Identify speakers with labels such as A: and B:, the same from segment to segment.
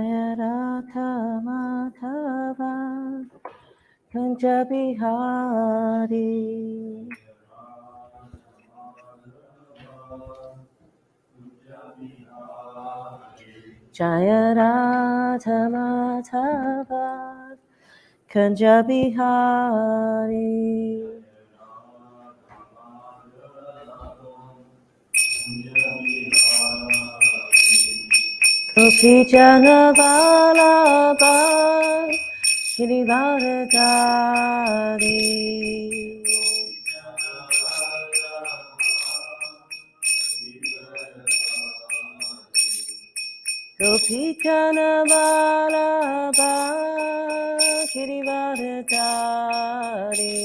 A: Radha Madhava Kunja Bihari Jaya Radha Madhava Kunja Bihari Gopi Jana Vallabha Girivardhari Gopi Jana Vallabha Girivardhari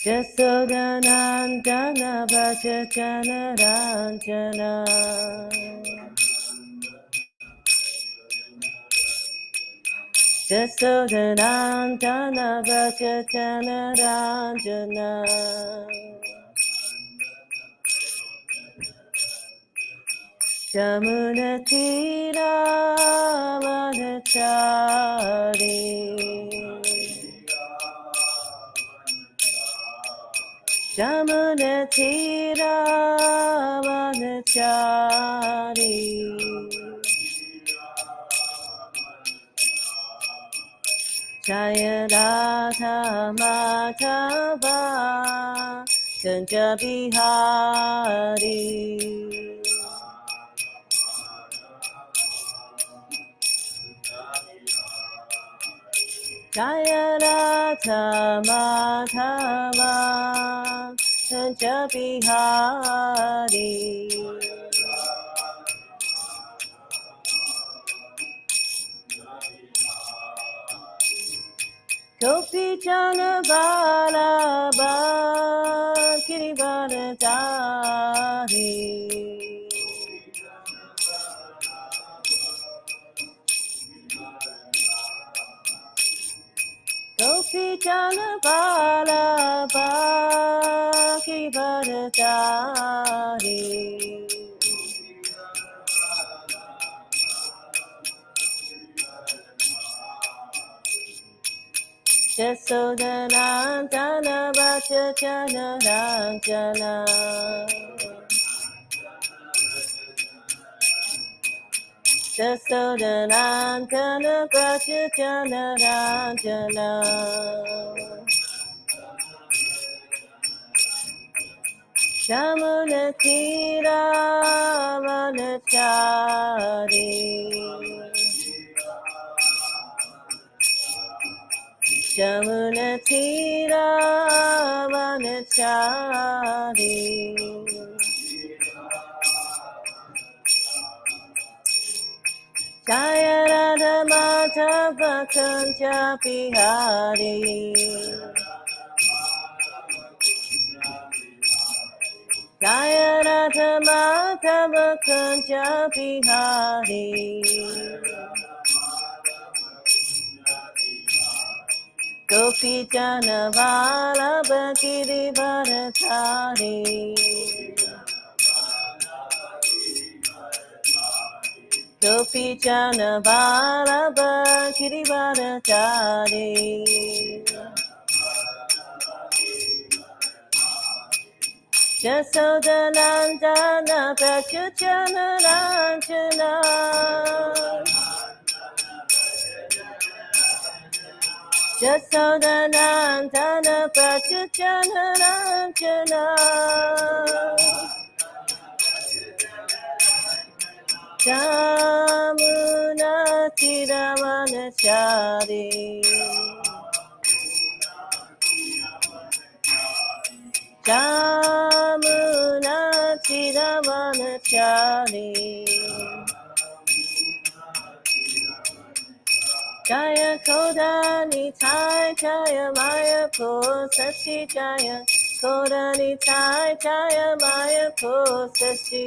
A: Jasodanandana Vajjana Ranjana Jasodanandana Vajjana Ranjana Jamuna Tira Vanachari Jamuna Tira Vanachari Jaya Radha Madhava Kunja Bihari Jaya Radha Madhava Kunja Bihari Gopi Jana Vallabha Girivardhari Gopi Jana Vallabha Girivardhari Jasodanandana Vajjana Ranjana Jasodanandana Vajjana Ranjana Jamuna Tira Vanachari Jamuna Tira Vanachari Jaya Radha Madhava Kunja Bihari Jaya Radha Madhava Kunja Bihari Gopi Jana Vallabha Girivardhari Gopi Jana Vallabha Girivardhari Jasodanandana Vajjana Ranjana Jasodanandana Vajjana Ranjana Jamuna Tira Vanachari Jamuna Tira Vanachari Jaya Kodani Tai Jaya Mayapur Sachi Jaya Kodani Tai Jaya Mayapur Sachi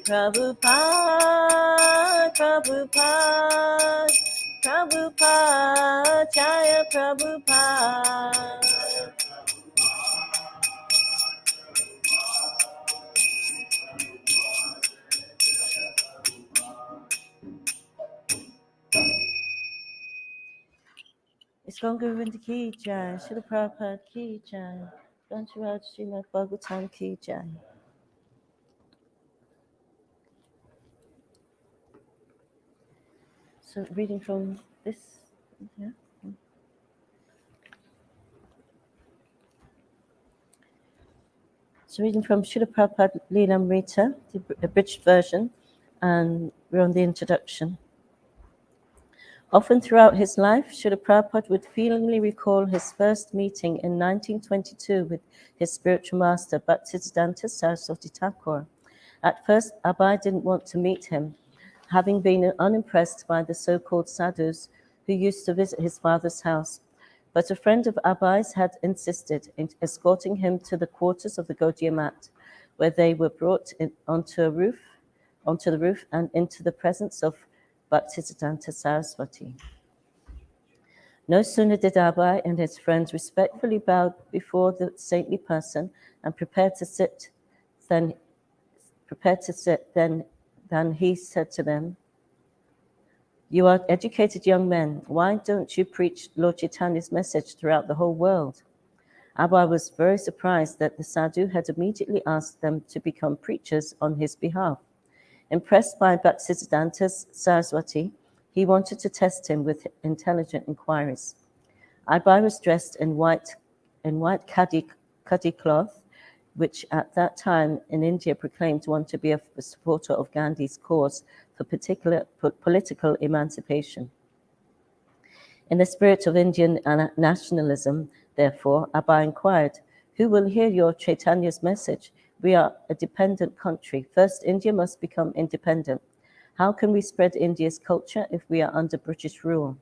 A: Prabhupada, Prabhupada, Prabhupada, Jaya Prabhupada. Iskon Govinda Ki Jai, Srila Prabhupada Ki Jai, Grantaraj Srimad Bhagavatam Ki Jai. So reading from this, yeah. So reading from Srila Prabhupada Leelamrita, the abridged version, and we're on the introduction. Often throughout his life, Srila Prabhupada would feelingly recall his first meeting in 1922 with his spiritual master, Bhaktisiddhanta Saraswati Thakur. At first, Abhay didn't want to meet him, having been unimpressed by the so-called sadhus who used to visit his father's house. But a friend of Abhay's had insisted in escorting him to the quarters of the Gaudiya Mat, where they were brought onto the roof and into the presence of Bhaktisiddhanta Saraswati. No sooner did Abhay and his friends respectfully bow before the saintly person and prepared to sit than he said to them, "You are educated young men. Why don't you preach Lord Chaitanya's message throughout the whole world?" Abhay was very surprised that the sadhu had immediately asked them to become preachers on his behalf. Impressed by Bhaktisiddhanta Saraswati, he wanted to test him with intelligent inquiries. Abhay was dressed in white khadi cloth, which at that time in India proclaimed one to be a supporter of Gandhi's cause for political emancipation. In the spirit of Indian nationalism, therefore, Abhay inquired, "Who will hear your Chaitanya's message? We are a dependent country. First, India must become independent. How can we spread India's culture if we are under British rule?"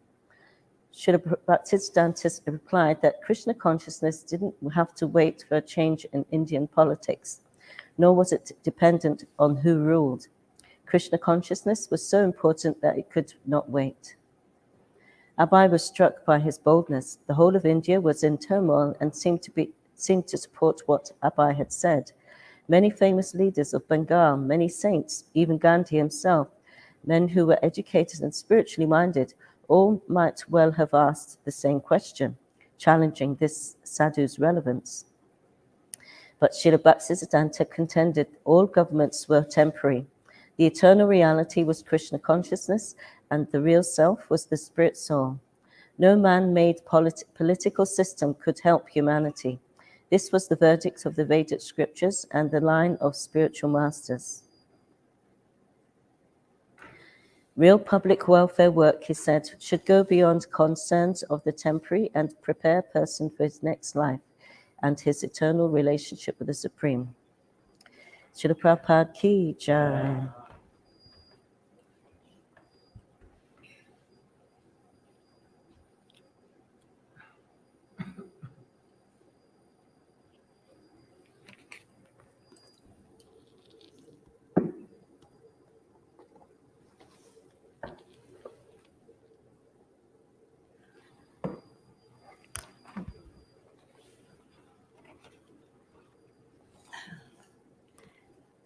A: Srila Bhaktisiddhanta replied that Krishna consciousness didn't have to wait for a change in Indian politics, nor was it dependent on who ruled. Krishna consciousness was so important that it could not wait. Abhay was struck by his boldness. The whole of India was in turmoil and seemed to support what Abhay had said. Many famous leaders of Bengal, many saints, even Gandhi himself, men who were educated and spiritually minded, all might well have asked the same question, challenging this sadhu's relevance. But Srila Bhaktisiddhanta contended all governments were temporary. The eternal reality was Krishna consciousness, and the real self was the spirit soul. No man-made political system could help humanity. This was the verdict of the Vedic scriptures and the line of spiritual masters. Real public welfare work, he said, should go beyond concerns of the temporary and prepare a person for his next life and his eternal relationship with the Supreme. Srila Prabhupada Ki Jai.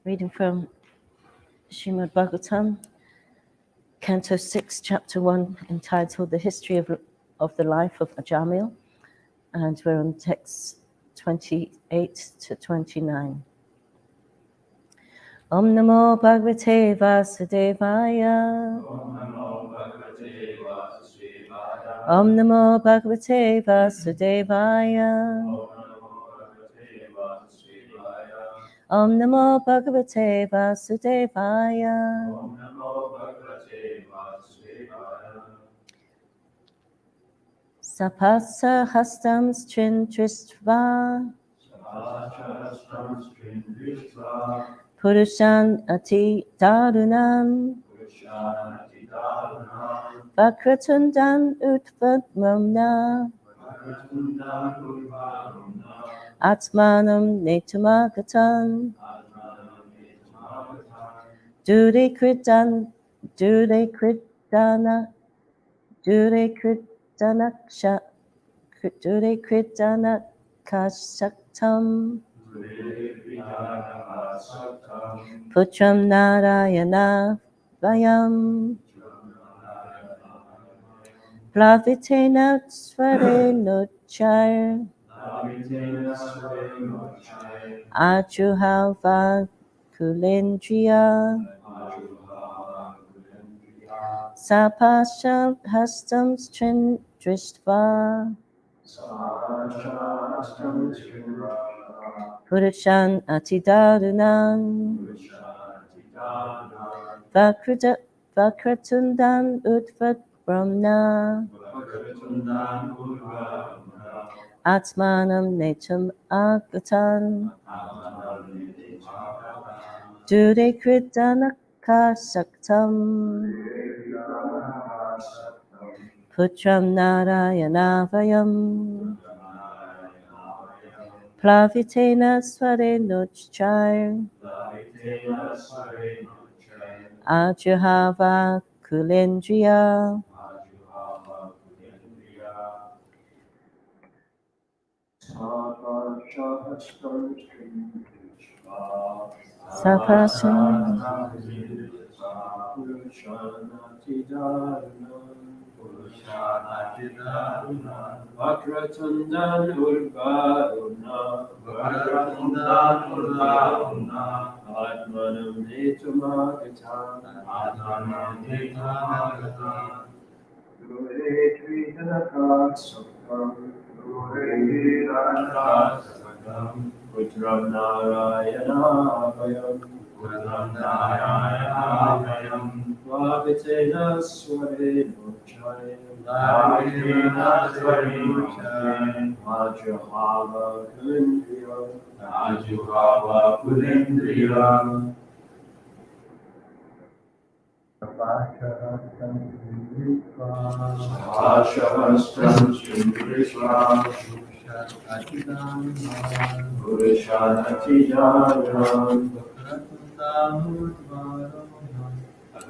A: Reading from Srimad Bhagavatam, Canto 6, Chapter 1, entitled The History of the Life of Ajamil, and we're on text 28 to 29. Om Namo Bhagavate Vasudevaya. Om Namo Bhagavate Vasudevaya. Om Namo Bhagavate Vasudevaya. Sapasa hastam strintristva. Purushan ati darunam. Vakratundan utpadmamna. Atmanam netumagatan. Dure Kridana, Dure Kridana, Dure Kridana, Dure Kridana Kashaktam, Putram Narayana Vayam, Plavitena Svareno Char, Ajuhava Kulendriya, Sapasham Hastam Strin Drishtva, Purushan Atidarunan, Vakratundan Udvat Brahmna, Atmanam Netam Agatan, Dure Kritanaka Saktam, Putram Narayanavayam, Plavitena Svarenochchar, Ajuhava Kulendriya, Sapasam
B: Vakratundan Urvaruna Atmanam Netamagatan Dure Trijanakasakam Dure Hiranakasakam Putram Narayanavayam Putram Narayanavayam Vavitena Swarenochayam Vavitena Swarenochayam Ajuhava Kulendriyam Ajuhava Kulendriyam Ashahastam Shindrishvam Purushanatidanam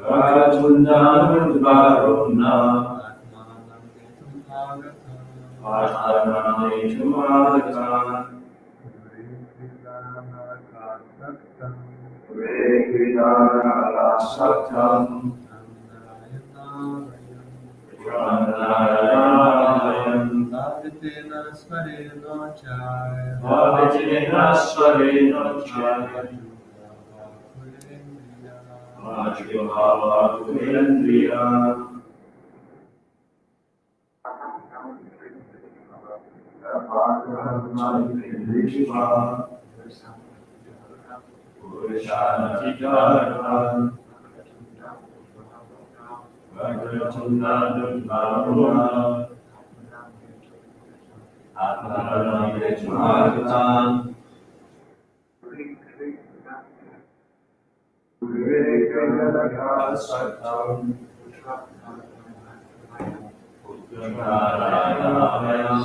B: Vakatundamudvaruna Atmanam Netumagatan Saktam Pranayam Bhavitena Svarenochaya Ajuhava Kulendriya Purushanatidanam Vakratundamudvaruna Atmanam Netamagatan Saktam Putram Narayanavayam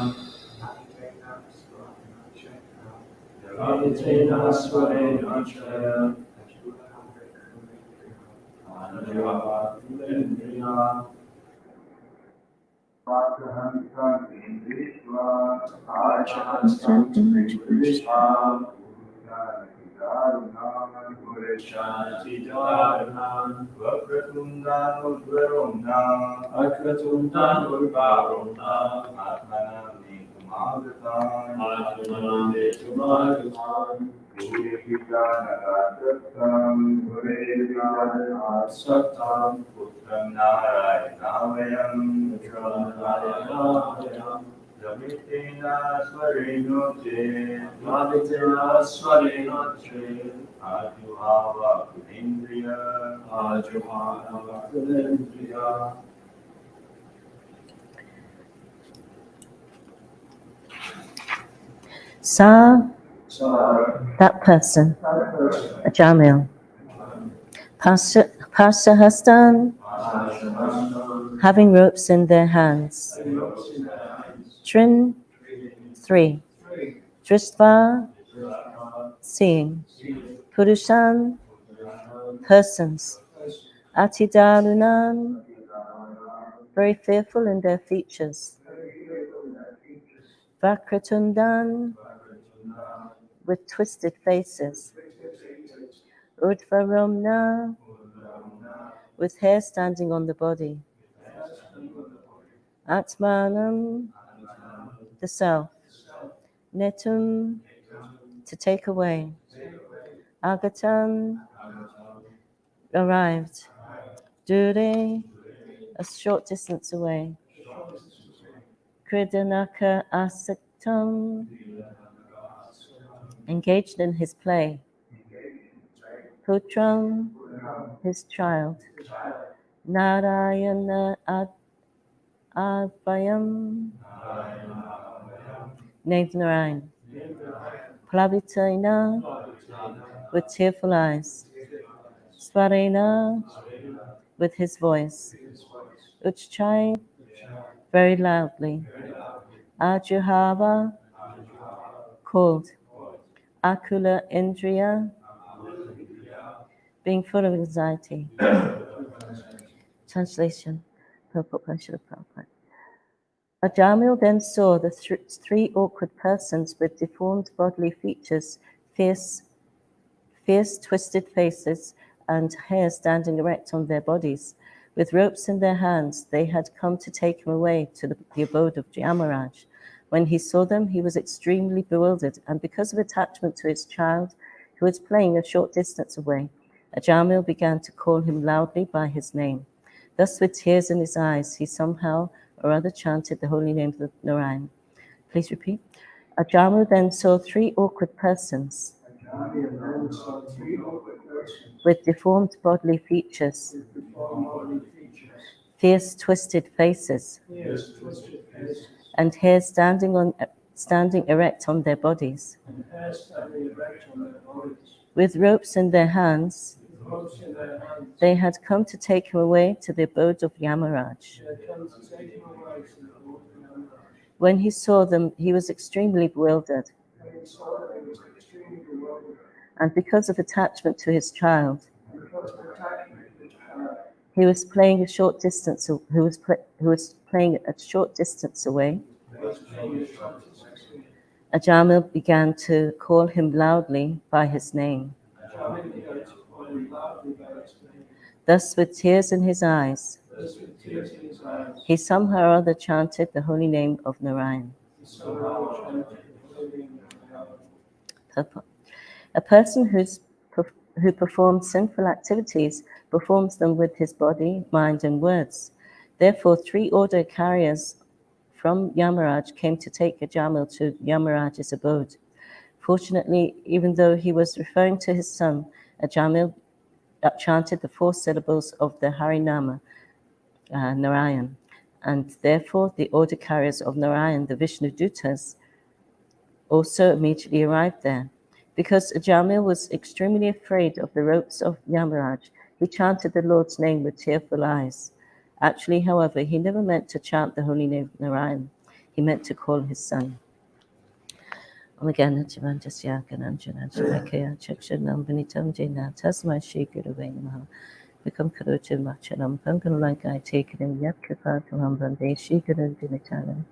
B: Vavitena Svarenochaya Ajuhava Kulendriya Ashahastam Shindrishvam Purushanatidanam Vakratundam Urvaruna Atmanam Netumagatan Saktam Putram Narayanavayam Vavitena Svarenoche Ajuhava Kulendriya
A: Sa, that person, a Jamil. Pasahastan, having ropes in their hands. Trin, 3. Dristva, seeing. Purushan, persons, Atidarunan, very fearful in their features, Vakratundan, with twisted faces, Udvaromna, with hair standing on the body, Atmanam, the self, Netum, to take away, Agatan, arrived, Dure, a short distance away, Kridanaka Asaktam, engaged in his play, Putram, his child, Narayana Advayam, named Narayan, Plavitaina, with tearful eyes, Svarena, with his voice, Uchchai, very loudly, Ajuhava, called, Akula Indriya, being full of anxiety. Translation, Purport by Srila Prabhupada. Ajamil then saw the three awkward persons with deformed bodily features, fierce twisted faces, and hair standing erect on their bodies. With ropes in their hands, they had come to take him away to the abode of Yamaraj. When he saw them, he was extremely bewildered, and because of attachment to his child, who was playing a short distance away, Ajamil began to call him loudly by his name. Thus, with tears in his eyes, he somehow or other chanted the holy name of Narayan. Please repeat. Ajamil then saw three awkward persons with deformed bodily features, fierce twisted faces, and hair standing erect on their bodies. With ropes in their hands, they had come to take him away to the abode of Yamaraj. When he saw them, he was extremely bewildered. And because of attachment to his child, he was playing a short distance. Who was playing a short distance away. Ajamil began to call him loudly by his name. Thus, with tears in his eyes, he somehow or other chanted the holy name of Narayan. A person who performs sinful activities performs them with his body, mind, and words. Therefore, three order carriers from Yamaraj came to take Ajamil to Yamaraj's abode. Fortunately, even though he was referring to his son, Ajamil chanted the 4 syllables of the Harinama, Narayan, and therefore the order carriers of Narayan, the Vishnu Dutas, also immediately arrived there. Because Ajamil was extremely afraid of the ropes of Yamaraj, he chanted the Lord's name with tearful eyes. Actually, however, he never meant to chant the holy name of Narayan. He meant to call his son. Become Karucha Macharam, Pankan like I take it in Yapkapa to Hambande, Shiguru Dinitaran.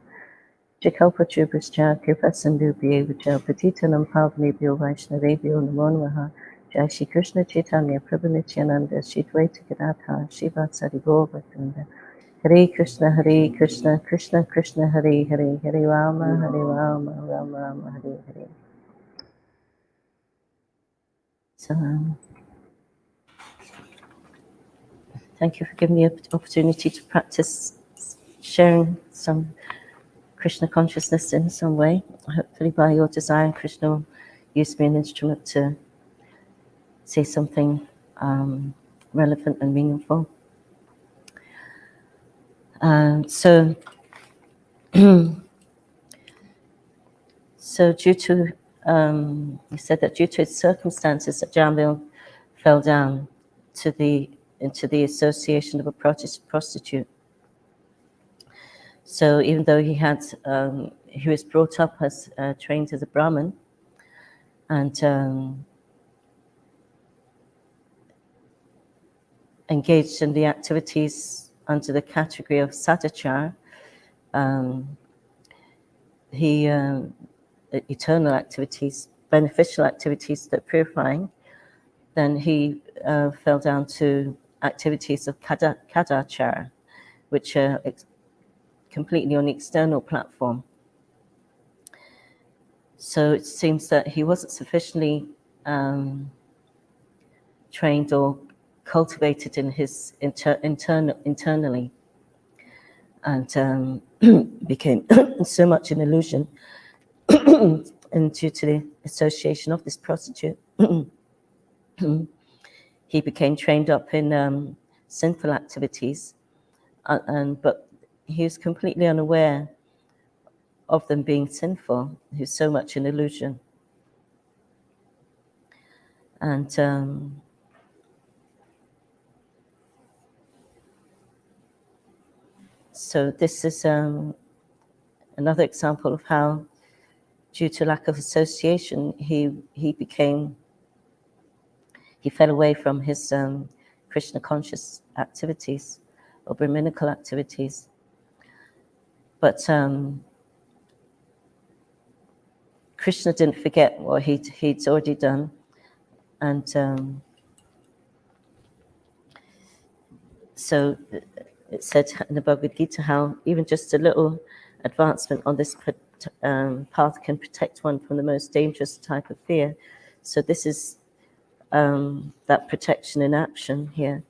A: Jakalpa Chubrischa, Kirpasandu Bievicha, Petitanam Pavni Bio Vaishnavi Bio Namonvaha, Jai Krishna Chaitanya, Prabhunichananda, Shidwaita Gadata, Shiva Sadigo Vatunda. Hare Krishna, Krishna Krishna, Hare Hare, Hare Rama, Rama Rama, Hare Hare. So, thank you for giving me the opportunity to practice sharing some Krishna consciousness in some way. Hopefully by your desire, Krishna will use me an instrument to say something relevant and meaningful. So due to, he said that due to its circumstances, that Jambil fell down into the association of a prostitute. So even though he was brought up as trained as a Brahmin, and engaged in the activities under the category of sadachara, eternal activities, beneficial activities that are purifying, then he fell down to activities of kadachara, which are completely on the external platform. So it seems that he wasn't sufficiently trained or cultivated in his internally, and became so much an illusion, and due to the association of this prostitute, he became trained up in sinful activities, but he was completely unaware of them being sinful. He was so much an illusion. And so this is another example of how, due to lack of association, he fell away from his Krishna conscious activities or Brahminical activities. But Krishna didn't forget what he'd already done, and so it said in the Bhagavad Gita how even just a little advancement on this path can protect one from the most dangerous type of fear. So this is that protection in action here.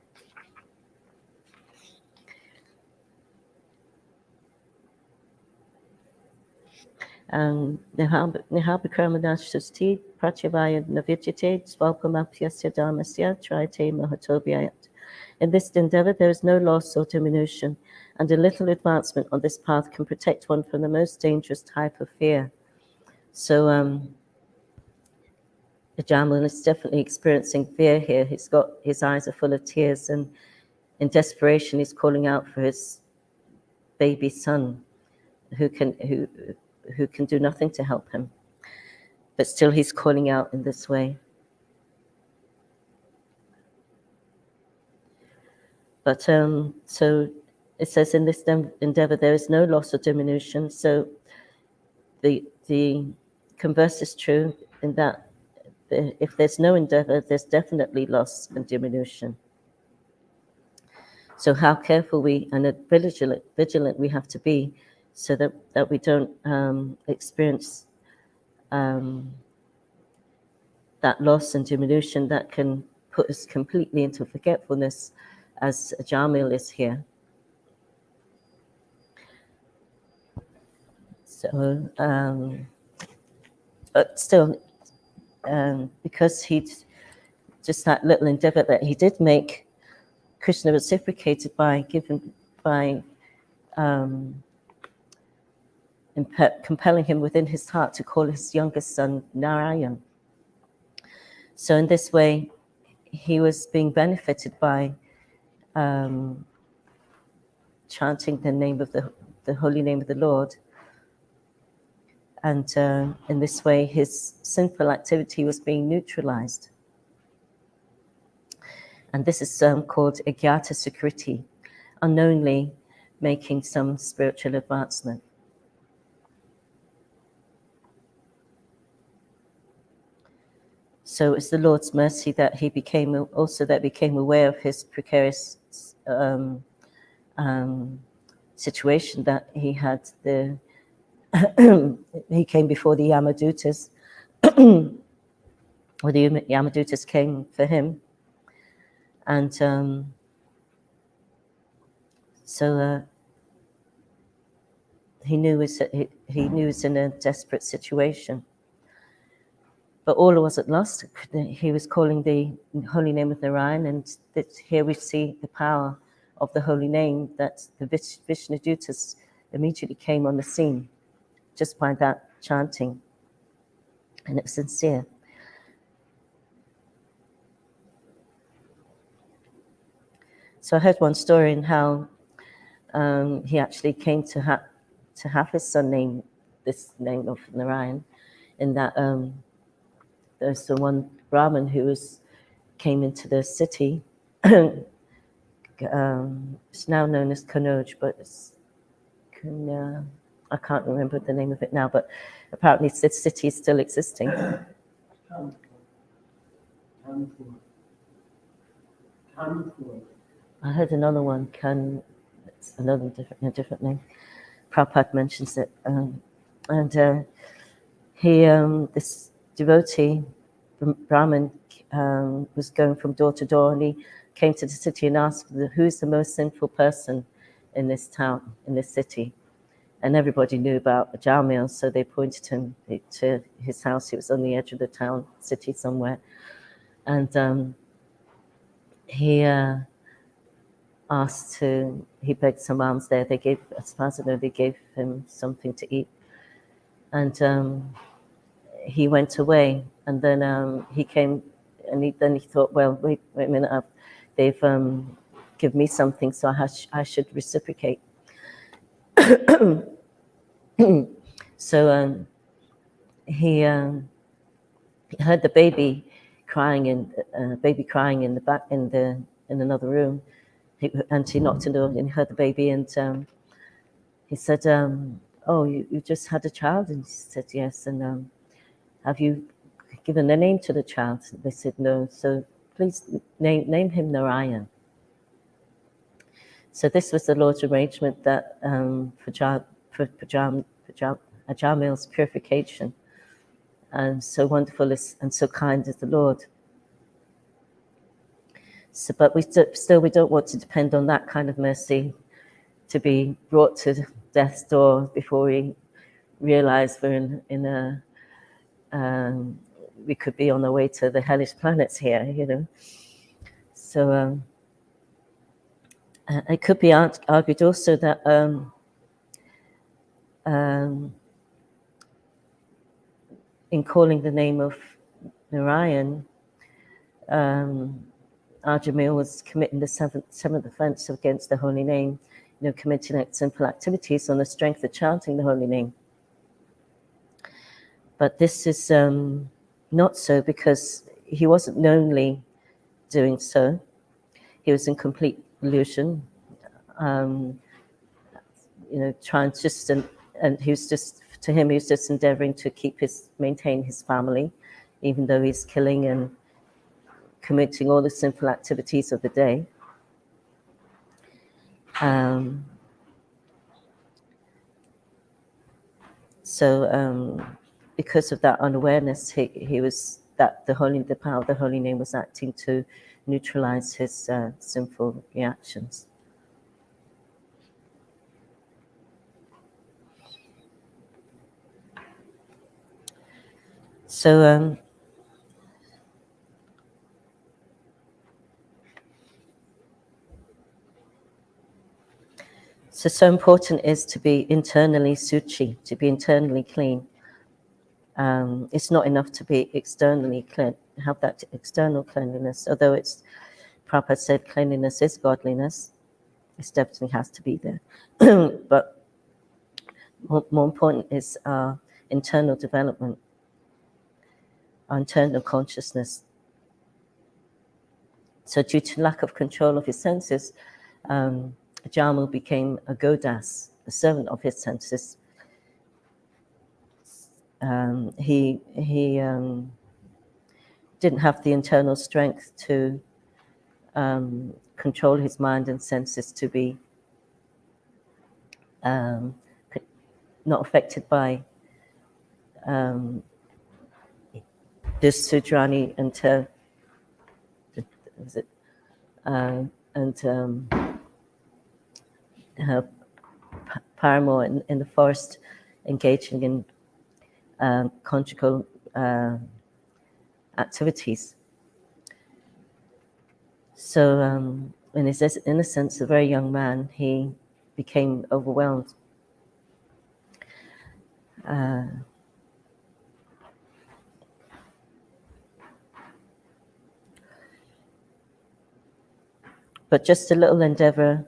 A: Nihabikramanastusti pratyavaya navidyate svapamapyasya dharmasya trayate mahatobhyayat. In this endeavor, there is no loss or diminution, and a little advancement on this path can protect one from the most dangerous type of fear. So the Jamal is definitely experiencing fear here. His eyes are full of tears, and in desperation, he's calling out for his baby son, who can do nothing to help him. But still, he's calling out in this way. But so it says, in this endeavor, there is no loss or diminution. So the converse is true in that if there's no endeavor, there's definitely loss and diminution. So how careful and vigilant we have to be, so that we don't experience that loss and diminution that can put us completely into forgetfulness, as Jamil is here. So, but still, because he's just that little endeavor that he did make, Krishna reciprocated by compelling him within his heart to call his youngest son Narayan. So in this way, he was being benefited by chanting the name of the holy name of the Lord. And in this way, his sinful activity was being neutralized. And this is called Agyata Sukriti, unknowingly making some spiritual advancement. So it's the Lord's mercy that he became aware of his precarious situation, that he had he came before the Yamadutas, or the Yamadutas came for him, and so he knew he was in a desperate situation. But all wasn't lost. He was calling the holy name of Narayan, and here we see the power of the holy name, that the Vishnudutas immediately came on the scene just by that chanting, and it was sincere. So I heard one story in how he actually came to have his son name this name of Narayan, in that there's the one Brahmin who came into the city it's now known as Kanoj, but it's I can't remember the name of it now, but apparently this city is still existing. I heard another one, it's another different name. Prabhupada mentions it. This devotee, Brahmin, was going from door to door, and he came to the city and asked, who's the most sinful person in this town, in this city? And everybody knew about Jamil, so they pointed him to his house. He was on the edge of the town, city somewhere. And he begged some alms there. They gave, as far as I know, they gave him something to eat. And he went away, and then he came, and he thought, well, wait a minute, they've given me something, so I should reciprocate. So he heard the baby crying in the back in another room, and he knocked on the door and he heard the baby, and he said, "Oh, you just had a child?" And she said, "Yes." And have you given a name to the child? They said, "No." So please name him Narayan. So this was the Lord's arrangement that for Ajamil's purification, and so wonderful and so kind is the Lord. So, but we don't want to depend on that kind of mercy to be brought to death's door before we realize we're in a we could be on our way to the hellish planets here, you know. So it could be argued also that in calling the name of Narayan, Ajamil was committing the seventh offense against the holy name, committing sinful activities on the strength of chanting the holy name. But this is not so, because he wasn't knowingly doing so. He was in complete illusion, trying just, and he was just, to him, he was just endeavoring to maintain his family, even though he's killing and committing all the sinful activities of the day. So because of that unawareness, he was that the power of the holy name was acting to neutralize his sinful reactions. So so important is to be internally suchi, to be internally clean. It's not enough to be externally clean, have that external cleanliness, although Prabhupada said cleanliness is godliness. It definitely has to be there. But more important is our internal development, our internal consciousness. So due to lack of control of his senses, Jamal became a godas, a servant of his senses. He didn't have the internal strength to control his mind and senses to be not affected by this Sudrani and her paramour in the forest, engaging in conjugal activities. So in his innocence, a very young man, he became overwhelmed. But just a little endeavor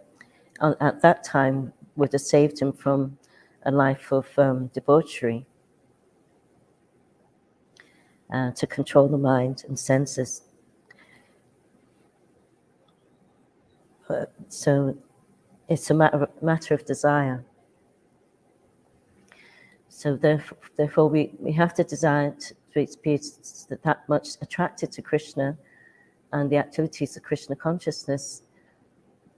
A: at that time would have saved him from a life of debauchery, to control the mind and senses. So it's a matter of desire. So therefore we have to desire to be that much attracted to Krishna and the activities of Krishna consciousness.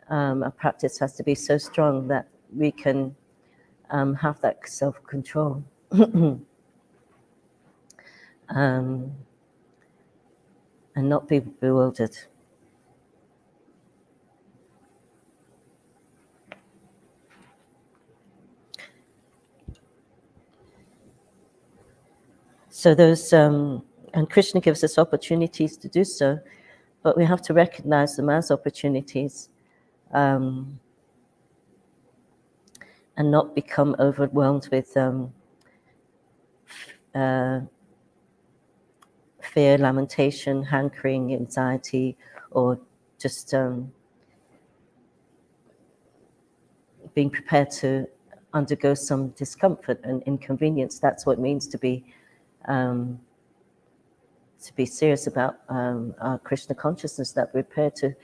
A: Our practice has to be so strong that we can have that self-control. And not be bewildered. So those, and Krishna gives us opportunities to do so, but we have to recognize them as opportunities, and not become overwhelmed with fear, lamentation, hankering, anxiety, or just being prepared to undergo some discomfort and inconvenience. That's what it means to be serious about our Krishna consciousness, that we're prepared to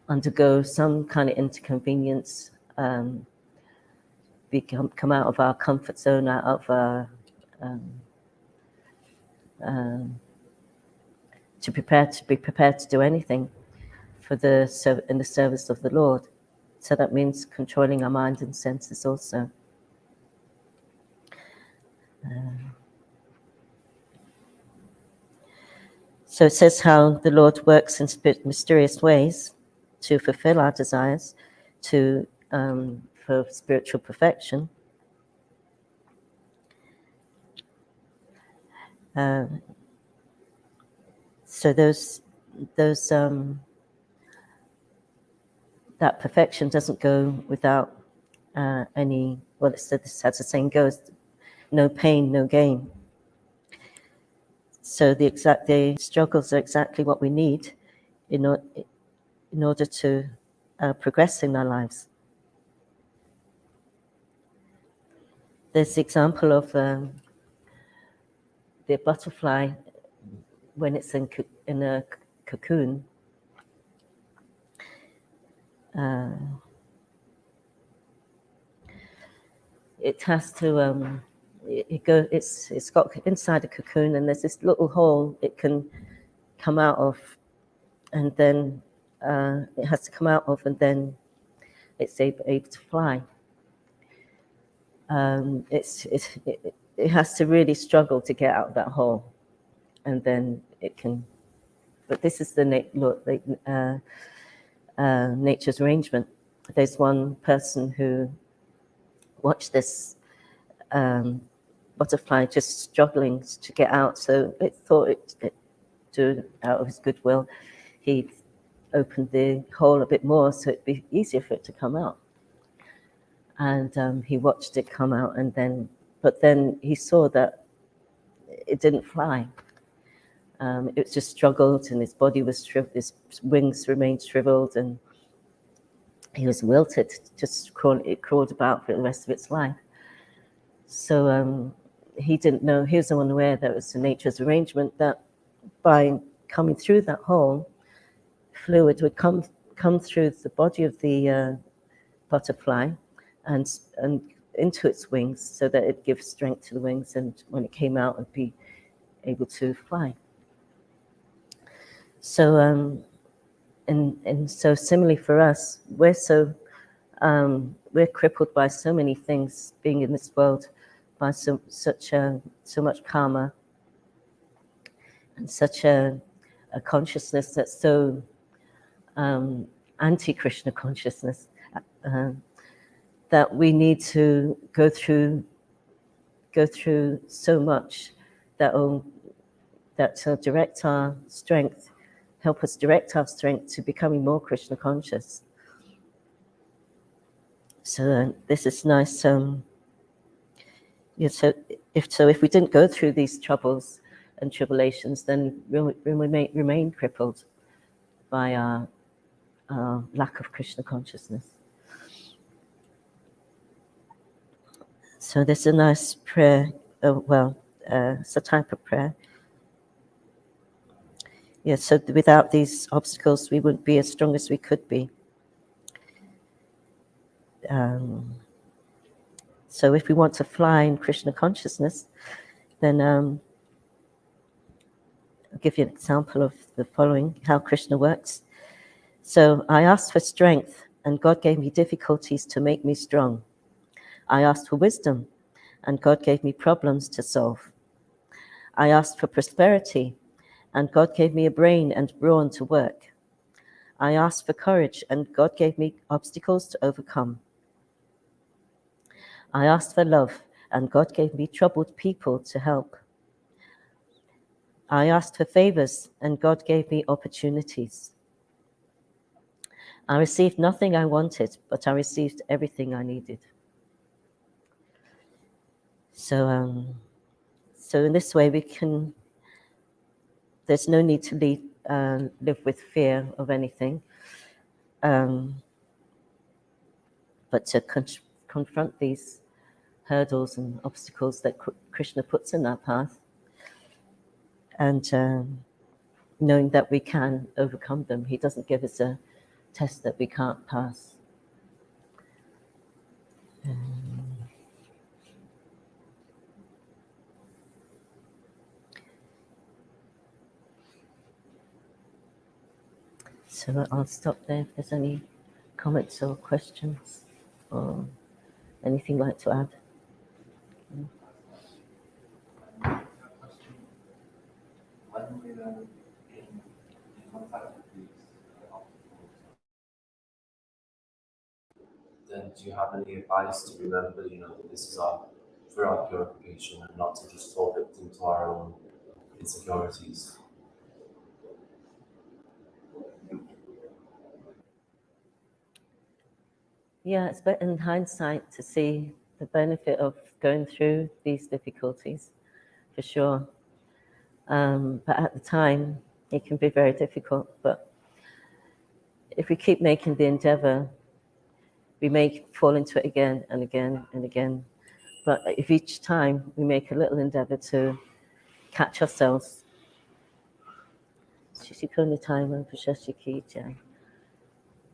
A: undergo some kind of inconvenience, come out of our comfort zone, out of our to be prepared to do anything in the service of the Lord. So that means controlling our mind and senses also. So it says how the Lord works in mysterious ways to fulfill our desires, for spiritual perfection. So that perfection doesn't go without any. Well, it's as the saying goes, no pain, no gain. So the struggles are exactly what we need in order to progress in our lives. There's the example of the butterfly when it's in a cocoon. It has to. It's got inside a cocoon, and there's this little hole it can come out of, and then it has to come out of, and then it's able to fly. It has to really struggle to get out of that hole, and then it can. But this is the nature's arrangement. There's one person who watched this butterfly just struggling to get out, so it thought it out of his goodwill, he opened the hole a bit more so it'd be easier for it to come out. And he watched it come out, but then he saw that it didn't fly. It just struggled, and his body was his wings remained shriveled, and he was wilted. It crawled about for the rest of its life. So he didn't know. He was unaware that it was the nature's arrangement that by coming through that hole, fluid would come through the body of the butterfly and into its wings, so that it gives strength to the wings, and when it came out, it'd be able to fly. So and so similarly for us, we're crippled by so many things, being in this world, by so much karma, and such a consciousness that's so anti-Krishna consciousness, that we need to go through so much that will direct our strength, help us direct our strength to becoming more Krishna conscious. So this is nice. So if we didn't go through these troubles and tribulations, then we may remain crippled by our lack of Krishna consciousness. So there's a nice prayer. It's a type of prayer. Yeah, so without these obstacles, we wouldn't be as strong as we could be. So if we want to fly in Krishna consciousness, then I'll give you an example of the following, how Krishna works. So I asked for strength, and God gave me difficulties to make me strong. I asked for wisdom, and God gave me problems to solve. I asked for prosperity, and God gave me a brain and brawn to work. I asked for courage, and God gave me obstacles to overcome. I asked for love, and God gave me troubled people to help. I asked for favors, and God gave me opportunities. I received nothing I wanted, but I received everything I needed. So in this way, there's no need to live with fear of anything, but to confront these hurdles and obstacles that Krishna puts in our path, and knowing that we can overcome them. He doesn't give us a test that we can't pass. So I'll stop there if there's any comments or questions or anything you'd like to add.
C: When we are in contact with these obstacles, then do you have any advice to remember, that this is for our purification and not to just fall victim to our own insecurities?
A: Yeah, it's better in hindsight to see the benefit of going through these difficulties, for sure. But at the time, it can be very difficult. But if we keep making the endeavor, we may fall into it again and again and again. But if each time we make a little endeavor to catch ourselves,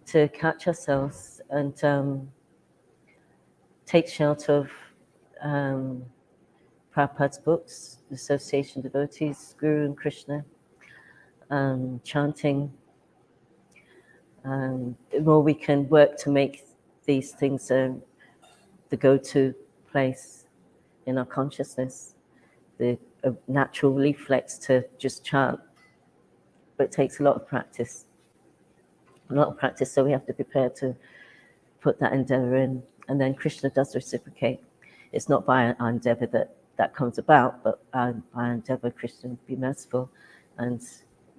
A: to catch ourselves and take shelter of Prabhupada's books, Association Devotees, Guru and Krishna, chanting. The more we can work to make these things the go-to place in our consciousness, the natural reflex to just chant. But it takes a lot of practice. So we have to prepare to put that endeavor in. And then Krishna does reciprocate. It's not by our endeavor that comes about, but our endeavor, Krishna, be merciful and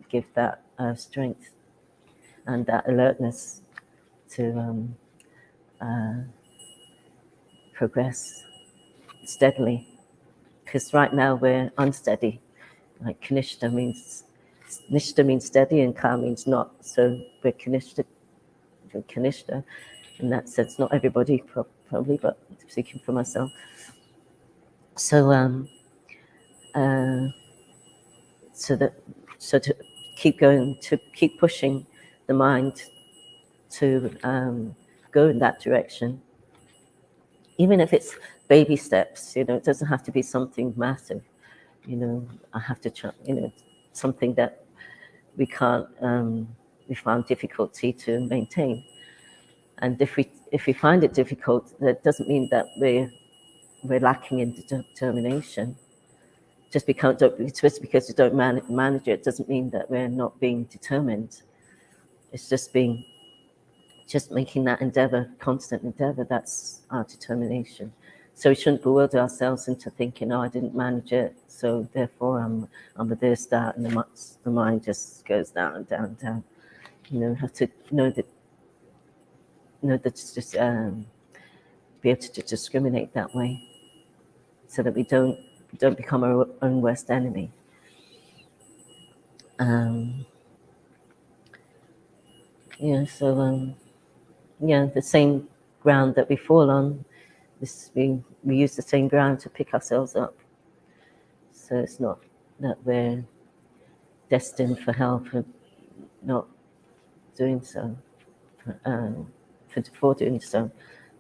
A: give that strength and that alertness to progress steadily. Because right now we're unsteady. Like Kanishta means steady and Ka means not. So we're Kanishta in that sense. Not everybody probably, but speaking for myself. So so to keep going, to keep pushing the mind to go in that direction, even if it's baby steps. It doesn't have to be something massive. I have to try. Something that we can't. We find difficulty to maintain. And if we find it difficult, that doesn't mean that we're lacking in determination. Just because you don't manage it doesn't mean that we're not being determined. It's just making that endeavor, constant endeavor. That's our determination. So we shouldn't bewilder ourselves into thinking, "Oh, I didn't manage it, so therefore I'm a this, that," and the mind just goes down, down, down. We have to know that just be able to discriminate that way, so that we don't become our own worst enemy. The same ground that we fall on, we use the same ground to pick ourselves up. So it's not that we're destined for hell for not doing so, for doing so,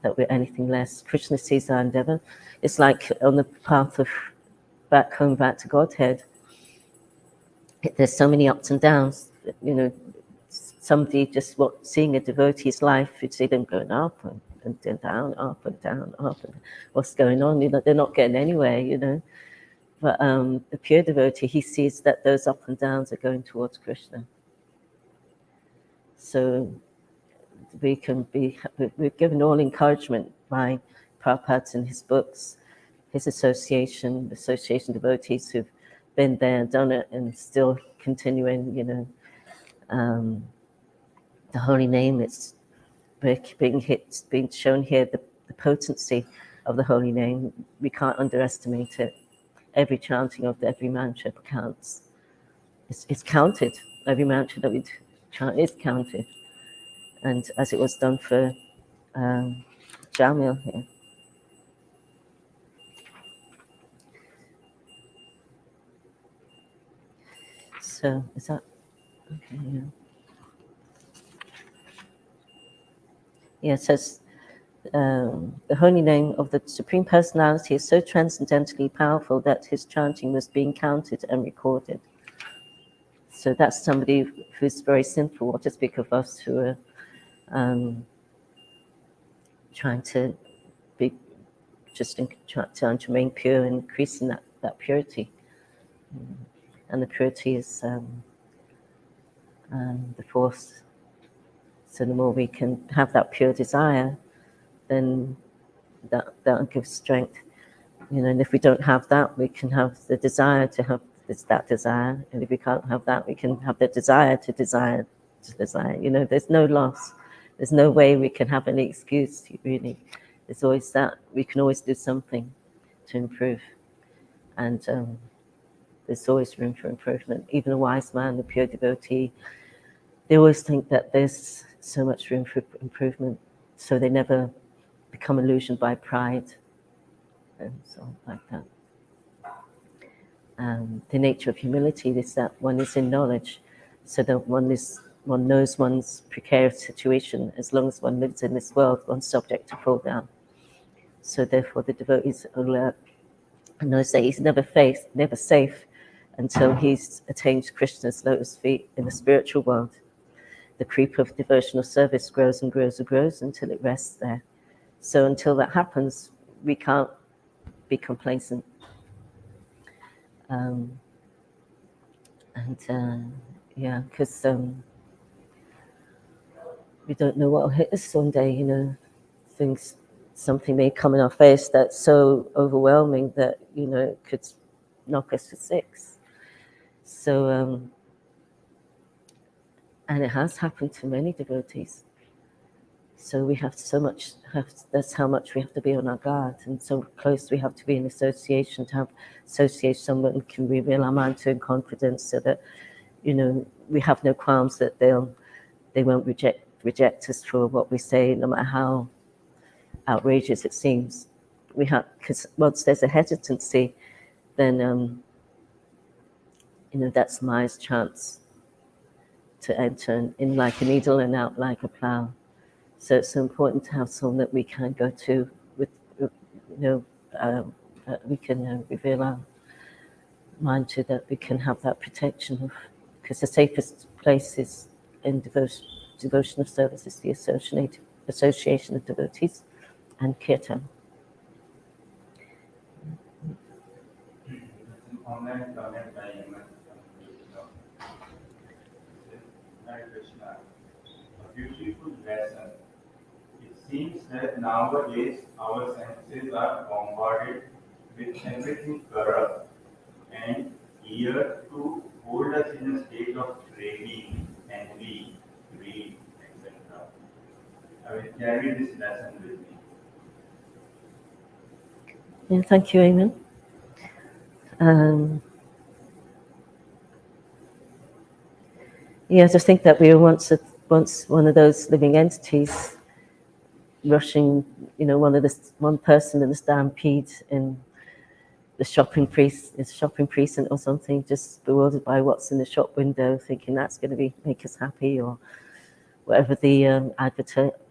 A: that we're anything less. Krishna sees our endeavor. It's like on the path of back home, back to Godhead, there's so many ups and downs. You know, somebody just seeing a devotee's life, you'd see them going up and down, up and down, up. And what's going on? You know, they're not getting anywhere, you know. But the pure devotee, he sees that those up and downs are going towards Krishna. So we're given all encouragement by Prabhupada in his books, his association devotees who've been there, done it, and still continuing, you know. The holy name, it's being shown here, the potency of the holy name. We can't underestimate it. Every chanting of every mantra counts. It's counted. Every mantra that we chant is counted. And as it was done for Jamil here. So is that okay? Yeah. Yeah, it says the holy name of the Supreme Personality is so transcendently powerful that his chanting was being counted and recorded. So that's somebody who's very simple. What to speak of us who are trying to be trying to remain pure and increasing that purity. And the purity is the force. So the more we can have that pure desire, then that gives strength. You know, and if we don't have that, we can have the desire to have that desire. And if we can't have that, we can have the desire to desire. You know, there's no loss. There's no way we can have any excuse, really. There's always that. We can always do something to improve. And there's always room for improvement. Even a wise man, the pure devotee, they always think that there's so much room for improvement, so they never become illusioned by pride and so on like that. The nature of humility is that one is in knowledge, so that one knows one's precarious situation. As long as one lives in this world, one's subject to fall down. So therefore, the devotee is alert and knows that he's never safe until he's attained Krishna's lotus feet in the spiritual world. The creep of devotional service grows and grows and grows until it rests there. So until that happens, we can't be complacent. Because we don't know what will hit us one day, you know. Something may come in our face that's so overwhelming that, you know, it could knock us for six. So, and it has happened to many devotees. So we have that's how much we have to be on our guard, and so close we have to be in association, to have associate someone who can reveal our mind to in confidence, so that, you know, we have no qualms that they won't reject us for what we say, no matter how outrageous it seems. Because once there's a hesitancy, then you know, that's Maya's chance to enter in like a needle and out like a plow. So it's so important to have someone that we can go to with, you know, we can reveal our mind to, that we can have that protection of, because the safest place is in devotion of service is the association of devotees and kirtan.
B: Online comment by Hare Krishna. A beautiful lesson. It seems that nowadays our senses are bombarded with everything corrupt and eager to hold us in a state of craving, envy, greed, etc. I will carry this lesson with me.
A: Yeah, thank you, Eamon. I just think that we were once one of those living entities, rushing, you know, one person in the stampede in the shopping precinct or something, just bewildered by what's in the shop window, thinking that's going to make us happy, or whatever the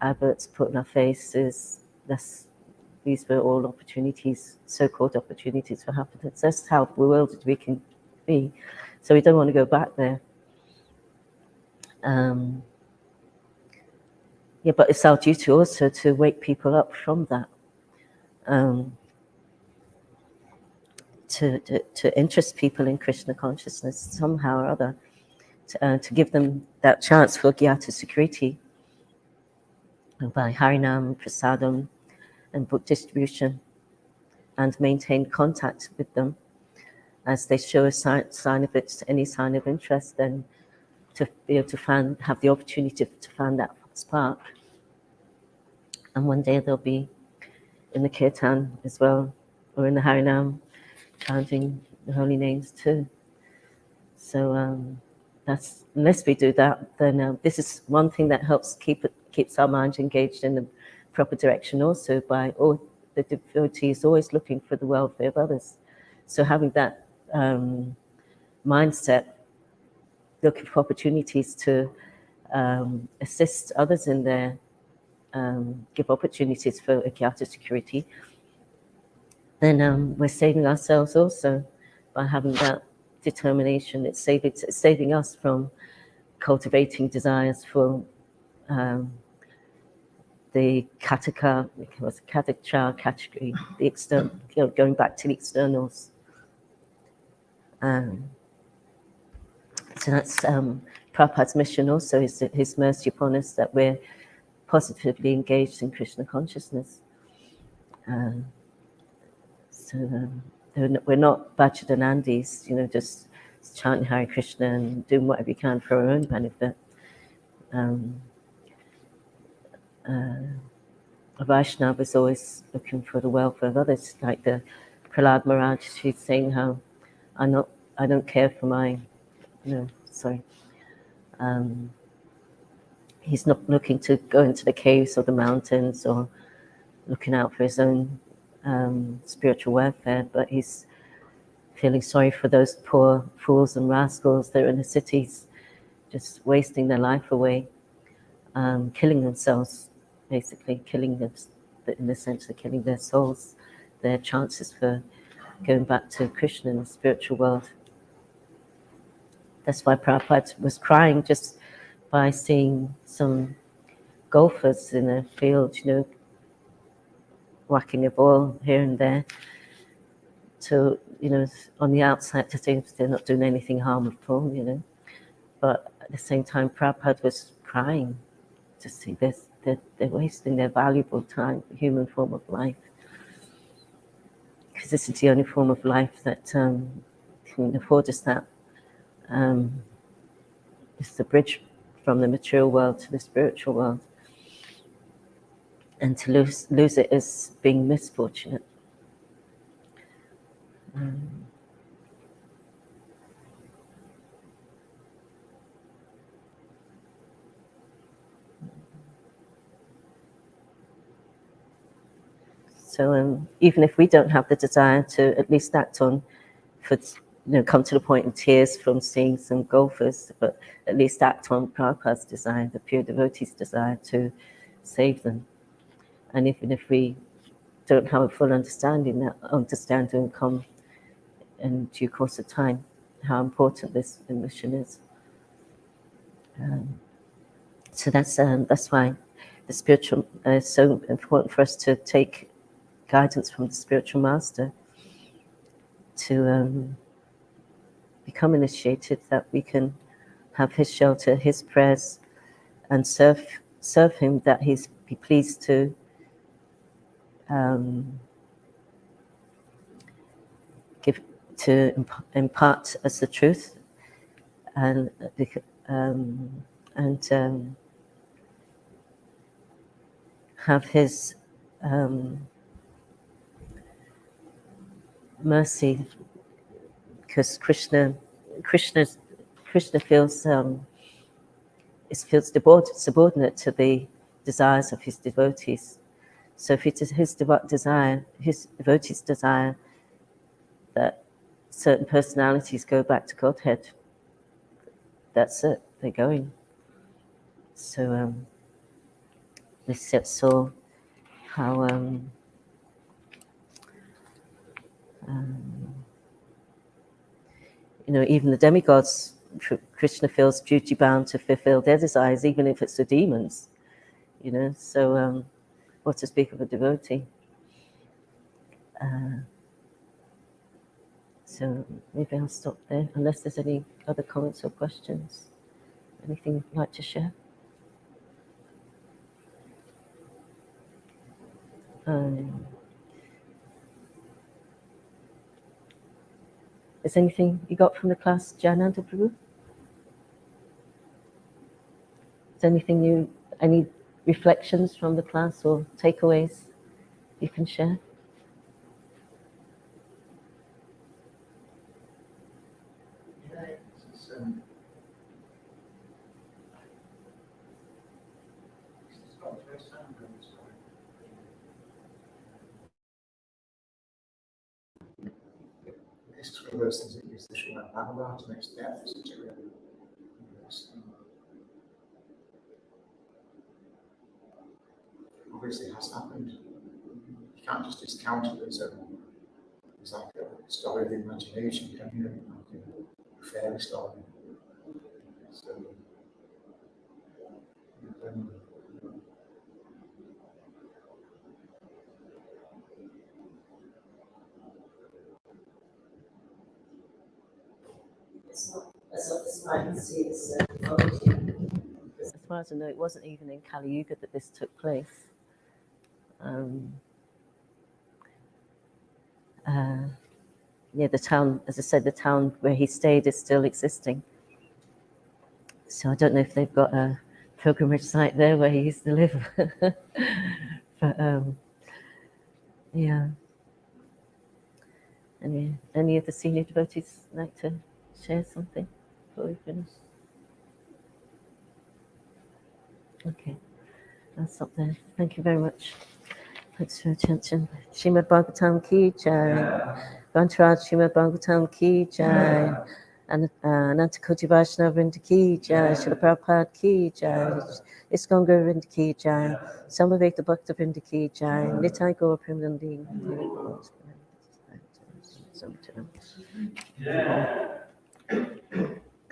A: adverts put in our faces. These were all opportunities, so-called opportunities for happiness. That's how bewildered we can be. So we don't want to go back there. Yeah, but it's our duty also to wake people up from that, to interest people in Krishna consciousness somehow or other, to give them that chance for Gyata security by Harinam, Prasadam, and book distribution, and maintain contact with them as they show a sign of it, any sign of interest, then to be able to have the opportunity to fan that spark. And one day they'll be in the kirtan as well, or in the Harinam, chanting the holy names too. So that's, unless we do that, then this is one thing that helps keeps our mind engaged in the proper direction also, by all the devotees always looking for the welfare of others. So having that mindset, looking for opportunities to assist others in their, give opportunities for Agyata security, then we're saving ourselves also by having that determination. It's saving us from cultivating desires for the kataka category, the external, going back to the externals. So that's Prabhupada's mission also, is his mercy upon us, that we're positively engaged in Krishna consciousness. So we're not Bhajadanandis, just chanting Hare Krishna and doing whatever you can for our own benefit. A Vaishnava is always looking for the welfare of others, like the Prahlad Maharaj. She's saying how I don't care for my, he's not looking to go into the caves or the mountains or looking out for his own spiritual welfare, but he's feeling sorry for those poor fools and rascals that are in the cities, just wasting their life away, killing themselves, basically killing them, in the sense of killing their souls, their chances for going back to Krishna in the spiritual world. That's why Prabhupada was crying just by seeing some golfers in a field, whacking a ball here and there, to, on the outside to think they're not doing anything harmful, but at the same time Prabhupada was crying to see this, they're wasting their valuable time, human form of life, because this is the only form of life that can afford us that. It's the bridge from the material world to the spiritual world, and to lose it is being misfortunate. So even if we don't have the desire to at least act on, come to the point of tears from seeing some golfers, but at least act on Prabhupada's desire, the pure devotee's desire to save them. And even if we don't have a full understanding will come in due course of time, how important this mission is. So that's why the spiritual is so important for us to take guidance from the spiritual master, to become initiated, that we can have his shelter, his prayers, and serve him, that he's be pleased to impart us the truth, and have his mercy, because Krishna feels subordinate to the desires of his devotees. So if it is his devotees' desire that certain personalities go back to Godhead. That's it, they're going. So this saw how even the demigods, Krishna feels duty bound to fulfill their desires, even if it's the demons. So what to speak of a devotee? So maybe I'll stop there, unless there's any other comments or questions. Anything you'd like to share? Is anything you got from the class, Jananda Prabhu? Is any reflections from the class or takeaways you can share?
D: This is one of those things that gives the Srimad Bhagavatam its depth, isn't it, really? Obviously, it has happened. You can't just discount it as like a story of the imagination, can you? Like a fairy story. So,
A: As far as I know, it wasn't even in Kali Yuga that this took place. The town, as I said, the town where he stayed is still existing. So I don't know if they've got a pilgrimage site there where he used to live. But yeah. Any of the senior devotees like to share something before we finish? Okay, I'll stop there. Thank you very much. Thanks for your attention. Srimad Bhagavatam ki jai. Vantaraj Srimad Bhagavatam ki jai. Anantakoti Vaishnava Vrinda ki jai. Srila Prabhupada ki jai. Iskon Guru Vrinda ki jai. Samaveta Bhakta Vrinda ki jai. Nitai Gaur Premanandi.